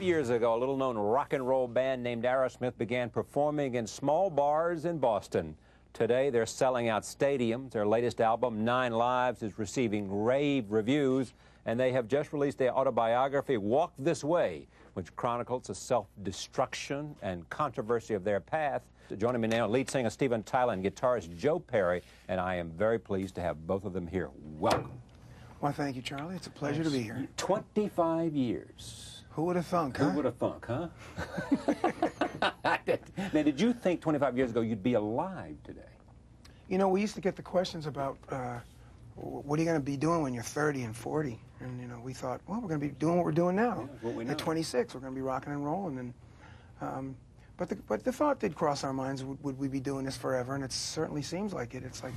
Years ago, a little-known rock and roll band named Aerosmith began performing in small bars in Boston. Today, they're selling out stadiums. Their latest album, 9 Lives, is receiving rave reviews, and they have just released their autobiography, Walk This Way, which chronicles the self-destruction and controversy of their path. Joining me now, lead singer Steven Tyler and guitarist Joe Perry, and I am very pleased to have both of them here. Welcome. Well, thank you, Charlie. It's a pleasure to be here. 25 years. Who would have thunk, huh? Who would have thunk, huh? Now, did you think 25 years ago you'd be alive today? You know, we used to get the questions about, what are you going to be doing when you're 30 and 40? And, you know, we thought, well, we're going to be doing what we're doing now. Yeah, what we know. At 26, we're going to be rocking and rolling. And, but the thought did cross our minds, would we be doing this forever? And it certainly seems like it. It's like,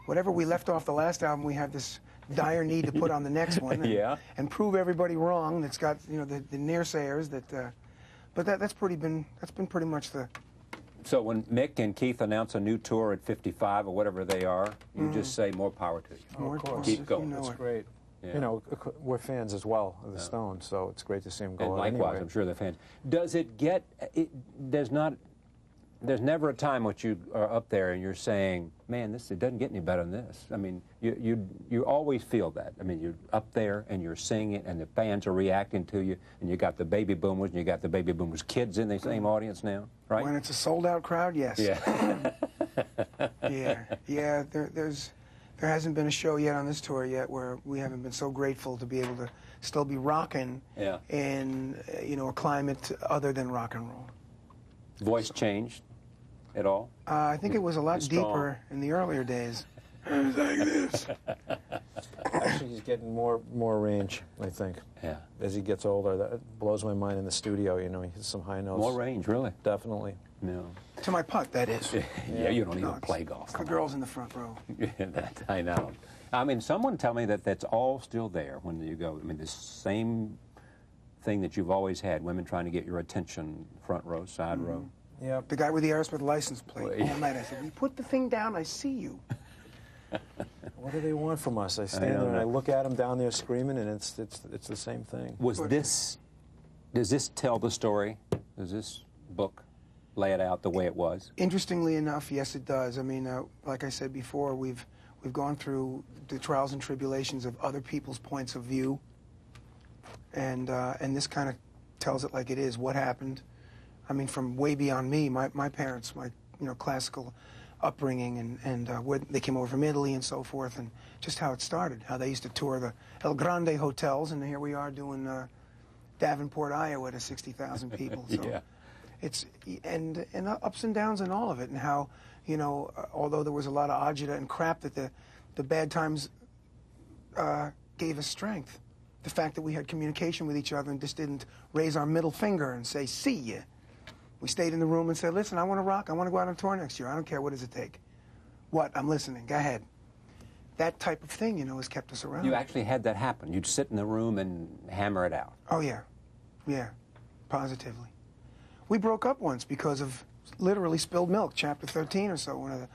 whatever we left off the last album, we have this dire need to put on the next one and, yeah. and prove everybody wrong. That's got, you know, the naysayers that, but that's been pretty much the. So when Mick and Keith announce a new tour at 55 or whatever they are, you just say more power to you. Oh, of course. Keep going. You know That's great. Yeah. You know, we're fans as well of the Stones, so it's great to see them go. And out likewise, anyway. I'm sure they're fans. Does it get? There's never a time when you are up there and you're saying, man, it doesn't get any better than this. I mean, you always feel that. I mean, you're up there and you're singing and the fans are reacting to you, and you got the baby boomers and you got the baby boomers kids in the same audience now, right? When it's a sold-out crowd, yes. Yeah. yeah. There hasn't been a show yet on this tour yet where we haven't been so grateful to be able to still be rocking in, you know, a climate other than rock and roll. Voice changed at all? I think it was a lot deeper in the earlier days. Like this. Actually, he's getting more range, I think. Yeah. As he gets older, that blows my mind in the studio. You know, he hits some high notes. More range, really? Definitely. No. To my putt, that is. Yeah, you don't even play golf. The girls in the front row. I know. I mean, someone tell me that that's all still there when you go. I mean, the same thing that you've always had, women trying to get your attention, front row, side row. Yeah. The guy with the Aerosmith license plate. All night I said, "We put the thing down, I see you." What do they want from us? I stand there and I look at them down there screaming, and it's the same thing. Does this tell the story? Does this book lay it out the way it was? Interestingly enough, yes, it does. I mean, like I said before, we've gone through the trials and tribulations of other people's points of view, and this kind of tells it like it is. What happened? I mean, from way beyond me, my parents, my classical upbringing, and where they came over from Italy and so forth, and just how it started, how they used to tour the El Grande hotels, and here we are doing Davenport, Iowa to 60,000 people. So yeah. It's and ups and downs in all of it, and how, you know, although there was a lot of agita and crap, that the bad times gave us strength. The fact that we had communication with each other and just didn't raise our middle finger and say, "See ya." We stayed in the room and said, "Listen, I want to rock. I want to go out on tour next year. I don't care. What does it take? What? I'm listening. Go ahead." That type of thing, you know, has kept us around. You actually had that happen. You'd sit in the room and hammer it out. Oh, yeah. Yeah. Positively. We broke up once because of literally spilled milk, chapter 13 or so. One of the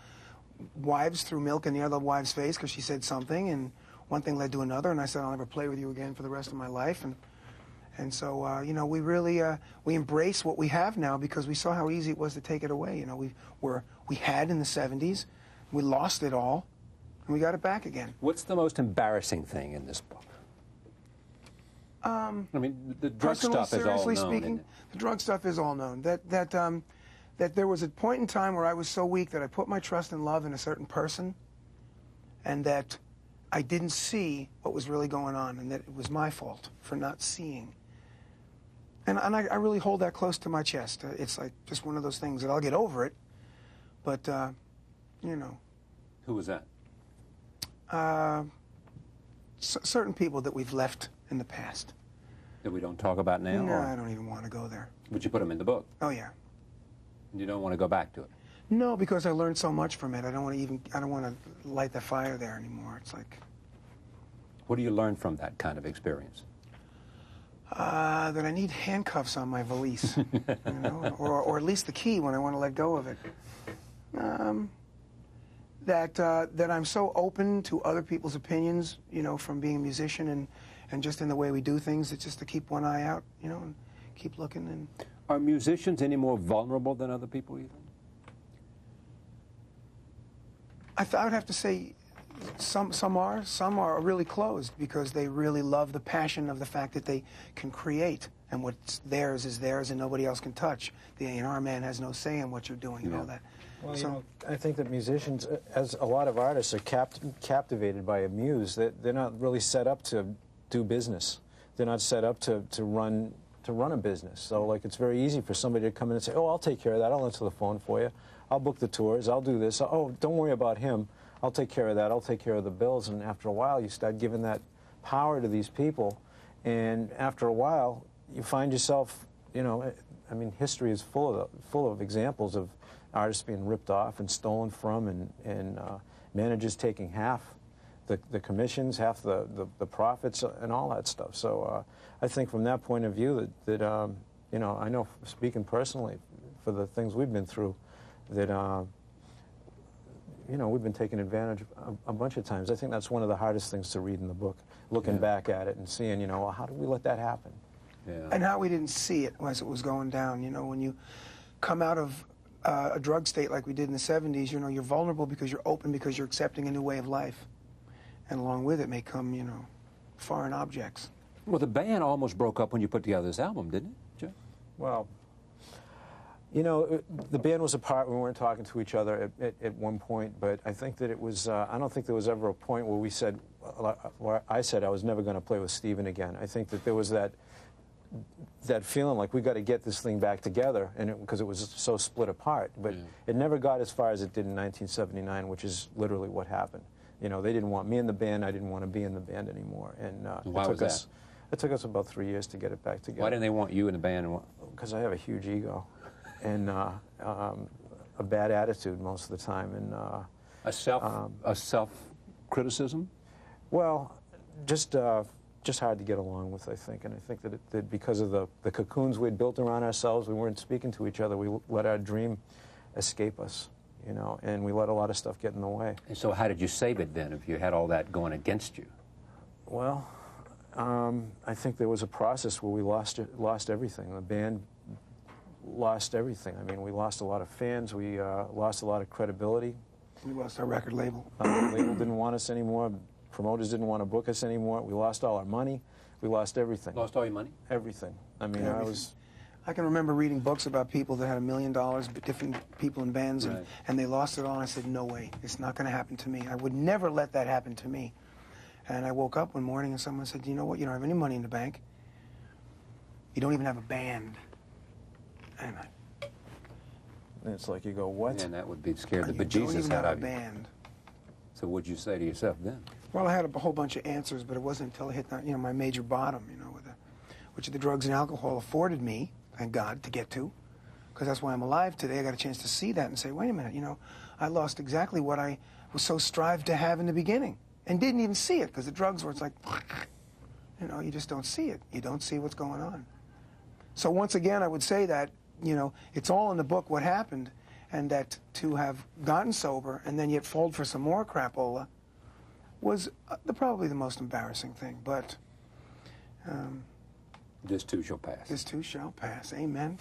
wives threw milk in the other wife's face because she said something, and one thing led to another, and I said, "I'll never play with you again for the rest of my life." And so, you know, we really, we embrace what we have now because we saw how easy it was to take it away. You know, we had in the 70s, we lost it all, and we got it back again. What's the most embarrassing thing in this book? I mean, the drug stuff is all known. Speaking, the drug stuff is all known. That there was a point in time where I was so weak that I put my trust and love in a certain person, and that I didn't see what was really going on, and that it was my fault for not seeing. And I really hold that close to my chest. It's like just one of those things that I'll get over it, but, you know. Who was that? Certain people that we've left in the past. That we don't talk about now? No, I don't even want to go there. But you put them in the book? Oh, yeah. You don't want to go back to it? No, because I learned so much from it. I don't want to light the fire there anymore. It's like... What do you learn from that kind of experience? That I need handcuffs on my valise, you know, or at least the key when I want to let go of it. That I'm so open to other people's opinions, you know, from being a musician and just in the way we do things, it's just to keep one eye out, you know, and keep looking. And are musicians any more vulnerable than other people, you think? I would have to say some are really closed because they really love the passion of the fact that they can create, and what's theirs is theirs and nobody else can touch. The A&R man has no say in what you're doing and all that. Well, so, you know, I think that musicians, as a lot of artists, are captivated by a muse. They're not really set up to do business. They're not set up to run a business. So, like, it's very easy for somebody to come in and say, "Oh, I'll take care of that. I'll answer the phone for you. I'll book the tours. I'll do this. Oh, don't worry about him. I'll take care of that. I'll take care of the bills." And after a while, you start giving that power to these people, and after a while, you find yourself, you know, I mean, history is full of examples of artists being ripped off and stolen from, and managers taking half the commissions, half the profits, and all that stuff. So I think from that point of view that you know, I know, speaking personally, for the things we've been through, that you know, we've been taken advantage of a bunch of times. I think that's one of the hardest things to read in the book, looking back at it and seeing, you know, well, how did we let that happen? Yeah. And how we didn't see it as it was going down. You know, when you come out of a drug state like we did in the 70s, you know, you're vulnerable because you're open, because you're accepting a new way of life. And along with it may come, you know, foreign objects. Well, the band almost broke up when you put together this album, didn't it, Jeff? Well, you know, the band was apart. We weren't talking to each other at one point, but I think that it was, I don't think there was ever a point where we said, where I said I was never going to play with Steven again. I think that there was that feeling like we got to get this thing back together, and because it was so split apart. But it never got as far as it did in 1979, which is literally what happened. You know, they didn't want me in the band. I didn't want to be in the band anymore. And why was that? It took us about 3 years to get it back together. Why didn't they want you in the band? Because I have a huge ego, and a bad attitude most of the time, and a self criticism. Well, just hard to get along with, I think. And I think that because of the cocoons we'd built around ourselves, we weren't speaking to each other. We let our dream escape us, you know, and we let a lot of stuff get in the way. And so how did you save it then if you had all that going against you? Well, I think there was a process where we lost everything. The band lost everything. I mean, we lost a lot of fans. We lost a lot of credibility. We lost our record label. The label didn't want us anymore. Promoters didn't want to book us anymore. We lost all our money. We lost everything. Lost all your money? Everything. I mean, I can remember reading books about people that had $1 million, but different people in bands, and they lost it all. And I said, no way, it's not going to happen to me. I would never let that happen to me. And I woke up one morning and someone said, you know what, you don't have any money in the bank. You don't even have a band. And it's like you go, what? And that would be scared the bejesus out of you. You don't even have a band. So what'd you say to yourself then? Well, I had a whole bunch of answers, but it wasn't until I hit that, you know, my major bottom, you know, which the drugs and alcohol afforded me, thank God, to get to, because that's why I'm alive today. I got a chance to see that and say, wait a minute, you know, I lost exactly what I was so strived to have in the beginning, and didn't even see it, because the drugs were, it's like, you know, you just don't see it. You don't see what's going on. So once again, I would say that, you know, it's all in the book what happened, and that to have gotten sober and then yet fall for some more crapola was probably the most embarrassing thing. But this too shall pass. This too shall pass. Amen.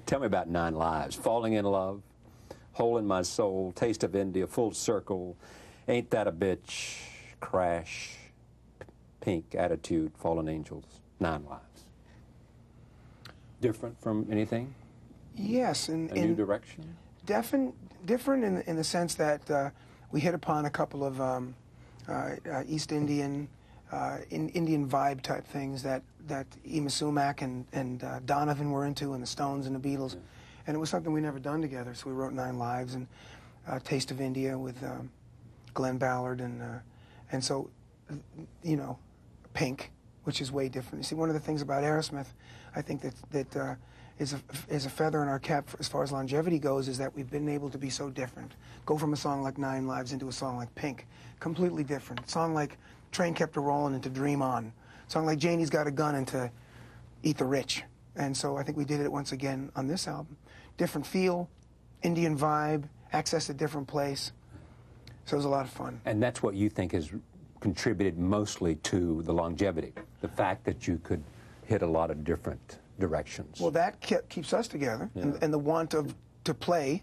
Tell me about 9 Lives. Falling in Love, Hole in My Soul, Taste of India, Full Circle, Ain't That a Bitch, Crash, Pink, Attitude, Fallen Angels, 9 Lives. Different from anything? Yes. A new direction? Different in the sense that we hit upon a couple of East Indian, Indian vibe type things that Ema Sumac and Donovan were into, and the Stones and the Beatles. Yeah. And it was something we never done together, so we wrote 9 Lives and Taste of India with Glenn Ballard, and so, you know, Pink, which is way different. You see, one of the things about Aerosmith, I think that is a feather in our cap as far as longevity goes, is that we've been able to be so different. Go from a song like 9 Lives into a song like Pink, completely different. A song like Train Kept A-Rollin' into Dream On. A song like Janie's Got a Gun into Eat the Rich. And so I think we did it once again on this album. Different feel, Indian vibe, access a different place. So it was a lot of fun. And that's what you think has contributed mostly to the longevity, the fact that you could hit a lot of different directions. Well, that keeps us together, Yeah. and the want to play,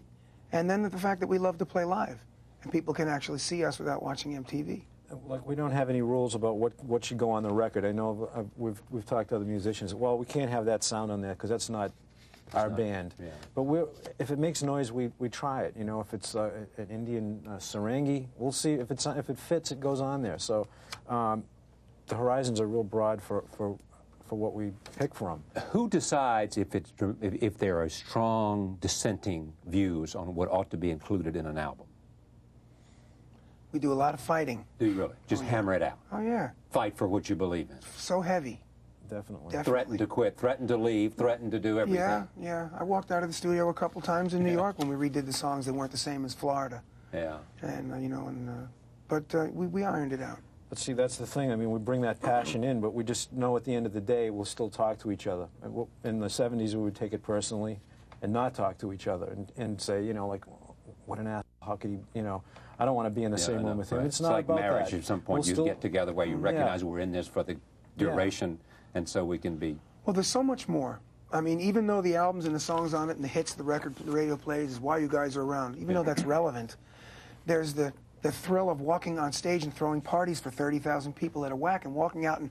and then the fact that we love to play live, and people can actually see us without watching MTV. Like, we don't have any rules about what should go on the record. I know we've talked to other musicians. Well, we can't have that sound on there because that's not our band. Yeah. But if it makes noise, we try it. You know, if it's an Indian sarangi, we'll see if it fits. It goes on there. So the horizons are real broad for what we pick from. Who decides if there are strong dissenting views on what ought to be included in an album? We do a lot of fighting. Do you really? Just hammer it out. Oh, yeah. Fight for what you believe in. So heavy. Definitely. Threaten to quit, threaten to leave, threaten to do everything. Yeah, yeah. I walked out of the studio a couple times in New York when we redid the songs that weren't the same as Florida. Yeah. And, you know, but we ironed it out. But see, that's the thing. I mean, we bring that passion in, but we just know at the end of the day we'll still talk to each other. In the 70s, we would take it personally and not talk to each other and say, you know, like, what an asshole. How could he, you know, I don't want to be in the same room with him. Right. It's not like about marriage. that. At some point, you get together where you recognize we're in this for the duration, and so we can be. Well, there's so much more. I mean, even though the albums and the songs on it and the hits, the radio plays is why you guys are around, even though that's relevant, there's the thrill of walking on stage and throwing parties for 30,000 people at a whack and walking out and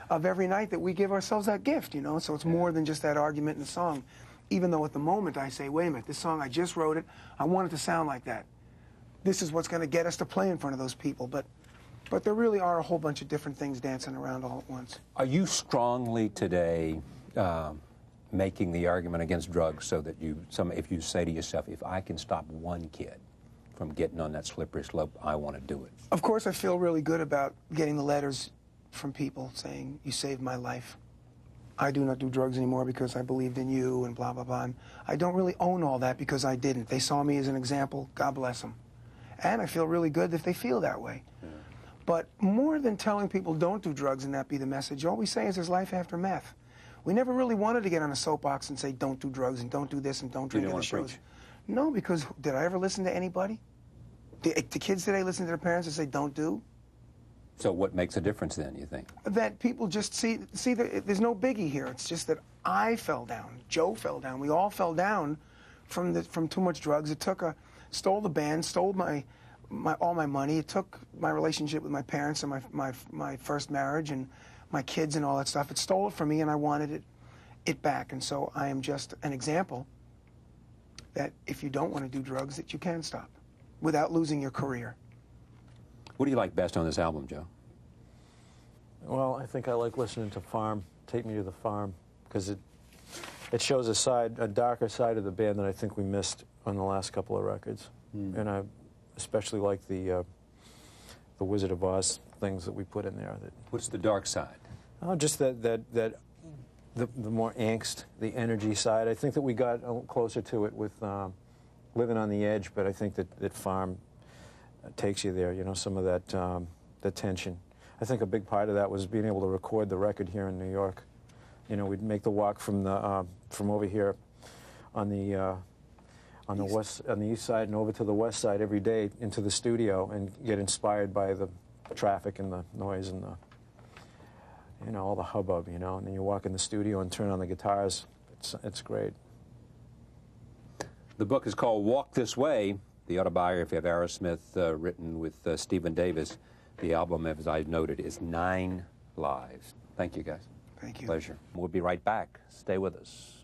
of every night that we give ourselves that gift, you know? So it's more than just that argument in the song. Even though at the moment I say, wait a minute, this song, I just wrote it, I want it to sound like that. This is what's going to get us to play in front of those people. But there really are a whole bunch of different things dancing around all at once. Are you strongly today making the argument against drugs so that if you say to yourself, if I can stop one kid from getting on that slippery slope, I want to do it? Of course, I feel really good about getting the letters from people saying, you saved my life. I do not do drugs anymore because I believed in you and blah, blah, blah. I don't really own all that because I didn't. They saw me as an example. God bless them. And I feel really good if they feel that way. Yeah. But more than telling people don't do drugs and that be the message, all we say is there's life after meth. We never really wanted to get on a soapbox and say don't do drugs and don't do this and don't drink at the shows. Preach. No, because did I ever listen to anybody? The kids today listen to their parents and say don't do? So what makes a difference then, you think? That people just see there's no biggie here. It's just that I fell down. Joe fell down. We all fell down from too much drugs. It stole the band, stole all my money. It took my relationship with my parents and my first marriage and my kids and all that stuff. It stole it from me, and I wanted it back. And so I am just an example that if you don't want to do drugs, that you can stop without losing your career. What do you like best on this album, Joe? Well, I think I like listening to Farm, Take Me to the Farm, because it shows a darker side of the band that I think we missed on the last couple of records. And I especially like the Wizard of Oz things that we put in there. What's the dark side? Oh, just the more angst, the energy side. I think that we got closer to it with Living on the Edge, but I think that Farm takes you there, you know, some of that the tension. I think a big part of that was being able to record the record here in New York. You know, we'd make the walk from over here on the east side and over to the west side every day into the studio and get inspired by the traffic and the noise and all the hubbub, you know. And then you walk in the studio and turn on the guitars. It's great. The book is called Walk This Way, the autobiography of Aerosmith, written with Stephen Davis. The album, as I noted, is 9 lives. Thank you, guys. Thank you. Pleasure. We'll be right back. Stay with us.